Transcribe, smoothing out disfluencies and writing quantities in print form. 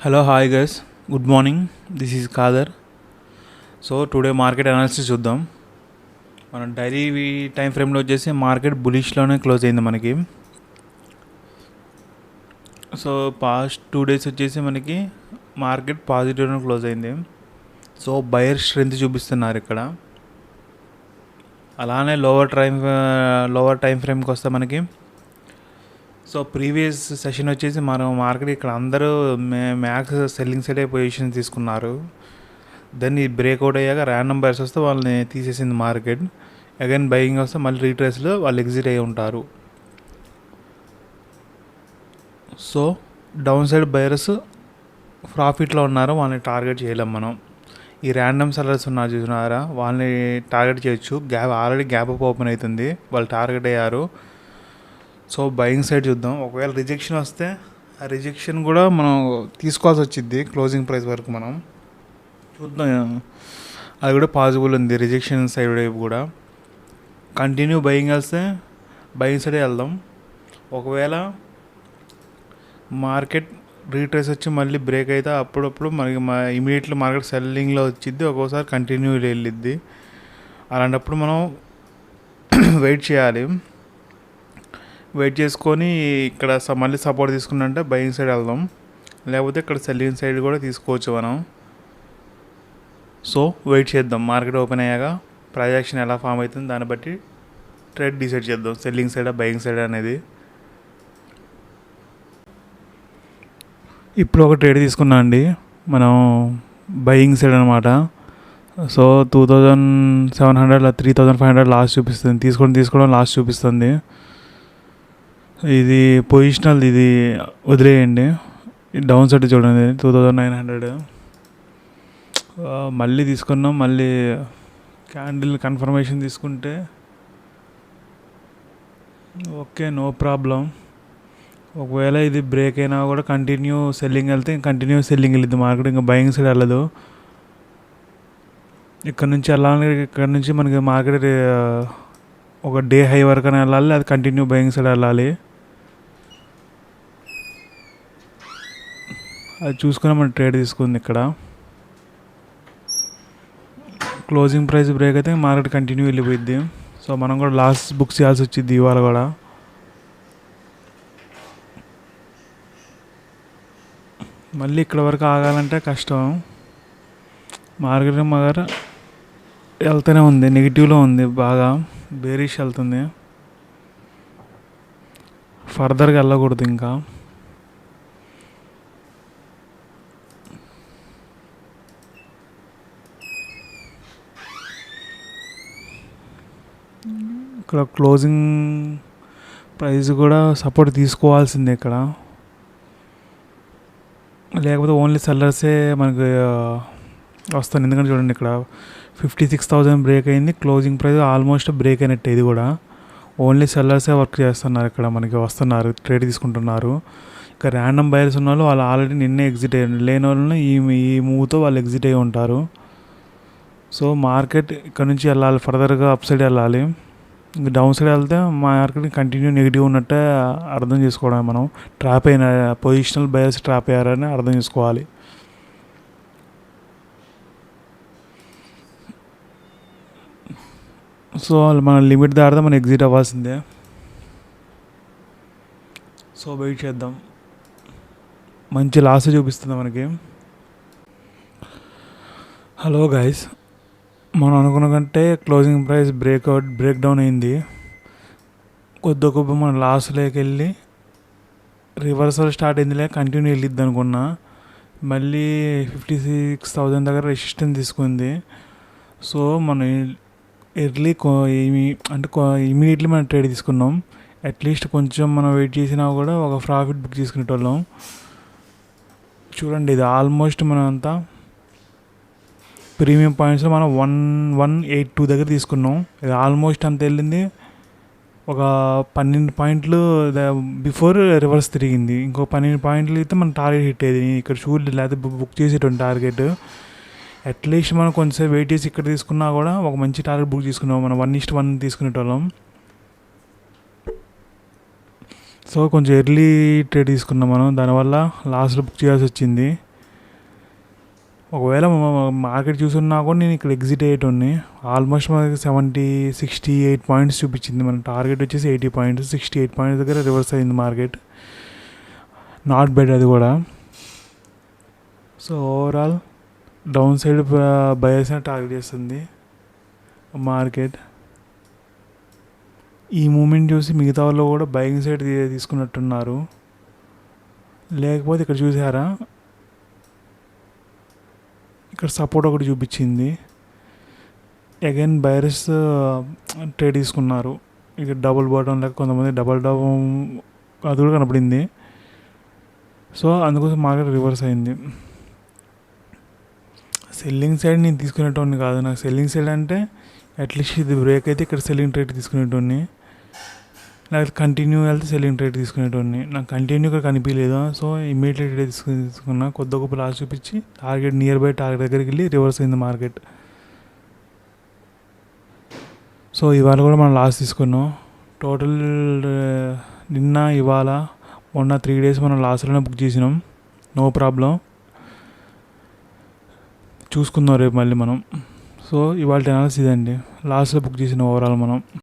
Hello, hi guys. Good morning. This is Kader. So today market analysis చూద్దాం. మనం daily time ఫ్రేమ్లో వచ్చేసి market బులిష్లోనే close అయింది మనకి. సో పాస్ట్ 2 days వచ్చేసి మనకి మార్కెట్ పాజిటివ్లో క్లోజ్ అయింది. సో బయర్ స్ట్రెంత్ చూపిస్తున్నారు ఇక్కడ. అలానే లోవర్ టైం ఫ్రేమ్కి వస్తే మనకి సో ప్రీవియస్ సెషన్ వచ్చేసి మనం మార్కెట్ ఇక్కడ అందరూ మ్యాక్స్ సెల్లింగ్ సైడే పొజిషన్ తీసుకున్నారు. దెన్ ఈ బ్రేక్అవుట్ అయ్యాక ర్యాండమ్ బయర్స్ వస్తే వాళ్ళని తీసేసింది మార్కెట్. అగైన్ బయింగ్ వస్తే మళ్ళీ రీట్రేస్లో వాళ్ళు ఎగ్జిట్ అయ్యి ఉంటారు. సో డౌన్ సైడ్ బయర్స్ ప్రాఫిట్లో ఉన్నారు, వాళ్ళని టార్గెట్ చేయలేం మనం. ఈ ర్యాండమ్ సెల్లర్స్ ఉన్నారు చూసినారా, వాళ్ళని టార్గెట్ చేయొచ్చు. ఆల్రెడీ గ్యాప్ అప్ ఓపెన్ అవుతుంది, వాళ్ళు టార్గెట్ అయ్యారు. సో బయింగ్ సైడ్ చూద్దాం. ఒకవేళ రిజెక్షన్ వస్తే ఆ రిజెక్షన్ కూడా మనం తీసుకోవాల్సి వచ్చింది క్లోజింగ్ ప్రైస్ వరకు. మనం చూద్దాం, అది కూడా పాసిబుల్ ఉంది. రిజెక్షన్ సైడ్ వైపు కూడా కంటిన్యూ బయింగ్ వస్తే బయింగ్ సైడే వెళ్దాం. ఒకవేళ మార్కెట్ రీట్రేస్ వచ్చి మళ్ళీ బ్రేక్ అయితే అప్పుడప్పుడు మనకి ఇమీడియట్లీ మార్కెట్ సెల్లింగ్లో వచ్చిద్ది, ఒక్కోసారి కంటిన్యూ వెళ్ళిద్ది. అలాంటప్పుడు మనం వెయిట్ చేయాలి. వెయిట్ చేసుకొని ఇక్కడ మళ్ళీ సపోర్ట్ తీసుకున్నంటే బయింగ్ సైడ్ వెళ్దాం, లేకపోతే ఇక్కడ సెల్లింగ్ సైడ్ కూడా తీసుకోవచ్చు మనం. సో వెయిట్ చేద్దాం. మార్కెట్ ఓపెన్ అయ్యాక ప్రైస్ యాక్షన్ ఎలా ఫామ్ అవుతుంది దాన్ని బట్టి ట్రేడ్ డిసైడ్ చేద్దాం, సెల్లింగ్ సైడా బయింగ్ సైడ్ అనేది. ఇప్పుడు ఒక ట్రేడ్ తీసుకున్నా అండి మనం, బయింగ్ సైడ్ అనమాట. సో 2700 3500 లాస్ట్ చూపిస్తుంది. తీసుకోవడం లాస్ట్ చూపిస్తుంది. ఇది పొజిషనల్, ఇది వదిలేయండి. డౌన్ సైడ్ చూడండి 2900. మళ్ళీ తీసుకున్నాం. మళ్ళీ క్యాండిల్ కన్ఫర్మేషన్ తీసుకుంటే ఓకే, నో ప్రాబ్లం. ఒకవేళ ఇది బ్రేక్ అయినా కూడా కంటిన్యూ సెల్లింగ్ వెళ్తే కంటిన్యూ సెల్లింగ్ వెళ్ళింది మార్కెట్, ఇంకా బయింగ్ సైడ్ వెళ్ళదు. ఇక్కడ నుంచి వెళ్ళాలి, ఇక్కడ నుంచి మనకి మార్కెట్ ఒక డే హై వరకు అని వెళ్ళాలి, అది కంటిన్యూ బయింగ్ సైడ్ వెళ్ళాలి. అది చూసుకుని మనం ట్రేడ్ తీసుకుంది. ఇక్కడ క్లోజింగ్ ప్రైస్ బ్రేక్ అయితే మార్కెట్ కంటిన్యూ వెళ్ళిపోయింది. సో మనం కూడా లాస్ బుక్ చేయాల్సి వచ్చింది ఇవాళ కూడా. మళ్ళీ ఇక్కడ వరకు ఆగాలంటే కష్టం. మార్కెట్ మగర్ వెళ్తూనే ఉంది, నెగిటివ్లో ఉంది, బాగా బేరిష్ వెళ్తుంది. ఫర్దర్గా వెళ్ళకూడదు ఇంకా. ఇక్కడ క్లోజింగ్ ప్రైస్ కూడా సపోర్ట్ తీసుకోవాల్సిందే ఇక్కడ, లేకపోతే ఓన్లీ సెల్లర్సే మనకి వస్తుంది. ఎందుకంటే చూడండి ఇక్కడ 56,000 బ్రేక్ అయింది, క్లోజింగ్ ప్రైస్ ఆల్మోస్ట్ బ్రేక్ అయినట్టే. ఇది కూడా ఓన్లీ సెల్లర్సే వర్క్ చేస్తున్నారు, ఇక్కడ మనకి వస్తున్నారు, ట్రేడ్ తీసుకుంటున్నారు. ఇక ర్యాండమ్ బయర్స్ ఉన్న వాళ్ళు ఆల్రెడీ నిన్నే ఎగ్జిట్ అయ్యారు, లేని వాళ్ళని ఈ మూవ్తో వాళ్ళు ఎగ్జిట్ అయ్యి ఉంటారు. సో మార్కెట్ ఇక్కడ నుంచి వెళ్ళాలి, ఫర్దర్గా అప్ సైడ్ వెళ్ళాలి. ఇంక డౌన్ సైడ్ వెళ్తే మార్కెట్ కంటిన్యూ నెగిటివ్ ఉన్నట్టే అర్థం చేసుకోవడం. మనం ట్రాప్ అయిన పొజిషనల్ బయర్స్ ట్రాప్ అయ్యారని అర్థం చేసుకోవాలి. సో మన లిమిట్ దాటితే మనం ఎగ్జిట్ అవ్వాల్సిందే. సో వెయిట్ చేద్దాం. మంచి లాస్ చూపిస్తుంది మనకి. హలో గైస్, మనం అనుకున్న కంటే క్లోజింగ్ ప్రైస్ బ్రేక్ డౌన్ అయింది. కొద్ది గొప్ప మనం లాస్లోకి వెళ్ళి రివర్సల్ స్టార్ట్ అయిందిలే, కంటిన్యూ వెళ్ళిద్ది అనుకున్నా. మళ్ళీ 56,000 దగ్గర రెసిస్టెన్స్ తీసుకుంది. సో మనం ఇమీడియట్లీ మనం ట్రేడ్ తీసుకున్నాం. అట్లీస్ట్ కొంచెం మనం వెయిట్ చేసినా కూడా ఒక ప్రాఫిట్ బుక్ చేసుకునేటోళ్ళం. చూడండి, ఇది ఆల్మోస్ట్ మనం అంతా ప్రీమియం పాయింట్స్లో మనం 1182 దగ్గర తీసుకున్నాం. ఇది ఆల్మోస్ట్ అంత వెళ్ళింది, ఒక 12 పాయింట్లు బిఫోర్ రివర్స్ తిరిగింది. ఇంకో 12 పాయింట్లు అయితే మనం టార్గెట్ హిట్ అయ్యేది. ఇక్కడ చూడలేదు, లేకపోతే బుక్ చేసేటువంటి టార్గెట్. అట్లీస్ట్ మనం కొంచెం వెయిట్ చేసి ఇక్కడ తీసుకున్నా కూడా ఒక మంచి టార్గెట్ బుక్ తీసుకున్నాం. మనం 1:1 తీసుకునేటోళ్ళం. సో కొంచెం ఎర్లీ ట్రేడ్ తీసుకున్నాం మనం, దానివల్ల లాస్ట్లో బుక్ చేయాల్సి వచ్చింది. ఒకవేళ మార్కెట్ చూసున్నా కూడా నేను ఇక్కడ ఎగ్జిట్ అయ్యేటోని. ఆల్మోస్ట్ మనకి 68 పాయింట్స్ చూపించింది. మన టార్గెట్ వచ్చేసి 80 పాయింట్స్, 68 పాయింట్స్ దగ్గర రివర్స్ అయింది మార్కెట్. నాట్ బెడ్ అది కూడా. So overall down side buyers target చేస్తుంది మార్కెట్. ఈ మూమెంట్ చూసి మిగతా వాళ్ళు కూడా బయింగ్ సైడ్ తీసుకున్నట్టున్నారు. లేకపోతే ఇక్కడ చూసారా, ఇక్కడ సపోర్ట్ ఒకటి చూపించింది. అగైన్ బయర్స్ ట్రేడ్ తీసుకున్నారు. ఇక డబుల్ బాటమ్ లేక కొంతమంది డబుల్ డౌన్ అది కూడా కనపడింది. సో అందుకోసం మార్కెట్ రివర్స్ అయింది. సెల్లింగ్ సైడ్ నేను తీసుకునేటోని కాదు. నాకు సెల్లింగ్ సైడ్ అంటే అట్లీస్ట్ ఇది బ్రేక్ అయితే ఇక్కడ సెల్లింగ్ ట్రేడ్ తీసుకునేటోని, లేకపోతే కంటిన్యూ వెళ్తే సెల్లింగ్ ట్రేడ్ తీసుకునేటోని. నాకు కంటిన్యూ ఇక్కడ కనిపించలేదు. సో ఇమీడియట్లీ ట్రేడ్ తీసుకున్నా. కొద్ది గొప్ప లాస్ చూపించి టార్గెట్ నియర్ బై టార్గెట్ దగ్గరికి వెళ్ళి రివర్స్ అయింది మార్కెట్. సో ఇవాళ కూడా మనం లాస్ తీసుకున్నాం. టోటల్ నిన్న ఇవాళ మొన్న 3 days మనం లాస్లోనే బుక్ చేసినాం. నో ప్రాబ్లం, చూసుకుందాం రేపు మళ్ళీ మనం. సో ఇవాళ అనాలిసిస్ ఇదండి, లాస్ట్లో బుక్ చేసిన ఓవరాల్ మనం.